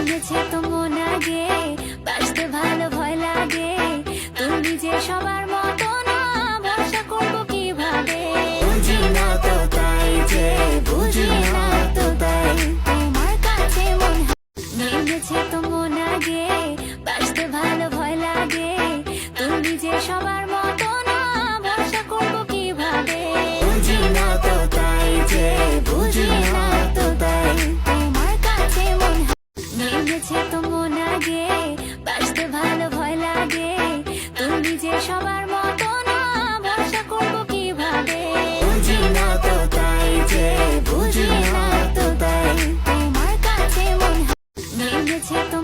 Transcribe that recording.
ভেঙেছে তো মন আগে, বাঁচতে ভালো ভয় লাগে, তুমি যে সবার মতো না, ভরসা করবো কিভাবে? বুঝি না তো তাই যে, বুঝি না তো তাই, তোমার কাছে মন ভেঙেছে তো মন আগে, বাঁচতে ভালো ভয় লাগে, তুমি যে সবার মতো না, ভরসা করবো কিভাবে? বুঝি না তো তাই যে, বুঝি না তো তাই, তোমার কাছে মন ভেঙেছে তো মন আগে, বাঁচতে ভালো ভয় লাগে, তুমি যে সবার মতো না, ভরসা করবো কিভাবে? বুঝি না তো তাই যে, বুঝি না তো তাই, তোমার কাছে মন ভেঙেছে তো